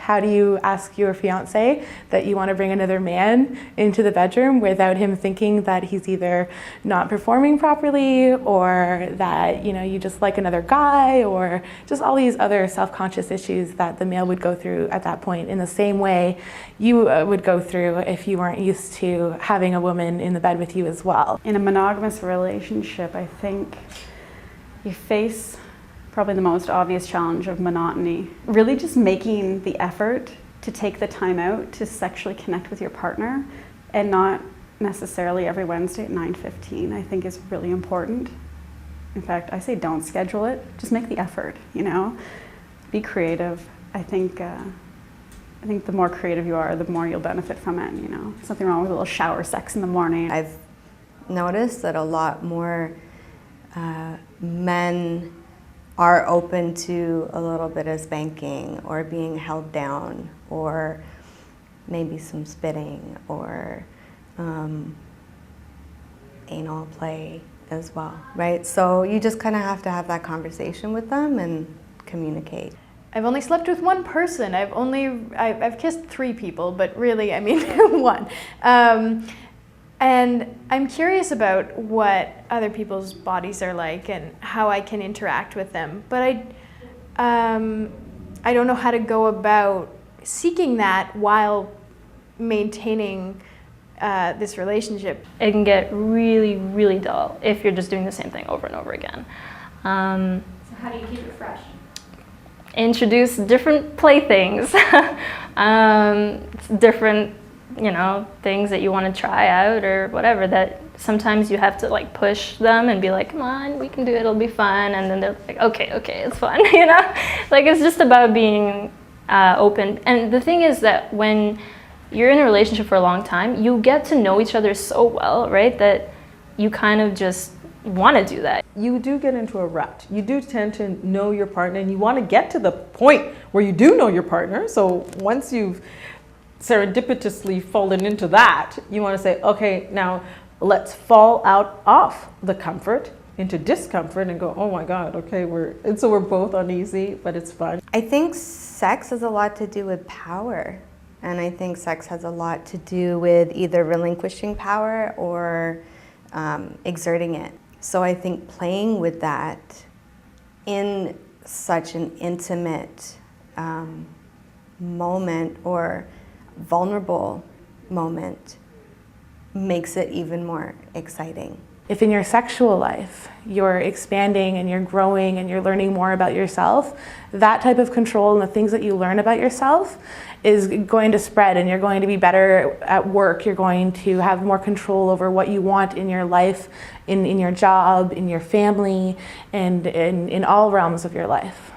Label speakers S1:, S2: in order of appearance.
S1: How do you ask your fiance that you want to bring another man into the bedroom without him thinking that he's either not performing properly or that, you know, you just like another guy, or just all these other self-conscious issues that the male would go through at that point, in the same way you would go through if you weren't used to having a woman in the bed with you as well.
S2: In a monogamous relationship, I think you face probably the most obvious challenge of monotony. Really just making the effort to take the time out to sexually connect with your partner, and not necessarily every Wednesday at 9:15, I think is really important. In fact, I say don't schedule it, just make the effort, you know? Be creative. I think the more creative you are, the more you'll benefit from it, you know? There's nothing wrong with a little shower sex in the morning.
S3: I've noticed that a lot more men are open to a little bit of spanking, or being held down, or maybe some spitting, or anal play as well, right? So you just kind of have to have that conversation with them and communicate.
S4: I've only slept with one person. I've kissed 3 people, but really, I mean, one. And I'm curious about what other people's bodies are like and how I can interact with them. But I don't know how to go about seeking that while maintaining this relationship.
S5: It can get really, really dull if you're just doing the same thing over and over again.
S4: So how do you keep it fresh?
S5: Introduce different playthings, different, you know, things that you want to try out or whatever, that sometimes you have to like push them and be like, come on, we can do it, it'll be fun. And then they're like, okay, it's fun, you know? Like, it's just about being open. And the thing is that when you're in a relationship for a long time, you get to know each other so well, right? That you kind of just want to do that.
S6: You do get into a rut. You do tend to know your partner, and you want to get to the point where you do know your partner. So once you've serendipitously fallen into that, you want to say, okay, now let's fall out off the comfort into discomfort and go, oh my God, okay, so we're both uneasy, but it's fun.
S3: I think sex has a lot to do with power. And I think sex has a lot to do with either relinquishing power or exerting it. So I think playing with that in such an intimate moment or vulnerable moment makes it even more exciting.
S1: If in your sexual life you're expanding and you're growing and you're learning more about yourself, that type of control and the things that you learn about yourself is going to spread, and you're going to be better at work. You're going to have more control over what you want in your life, in your job, in your family, and in all realms of your life.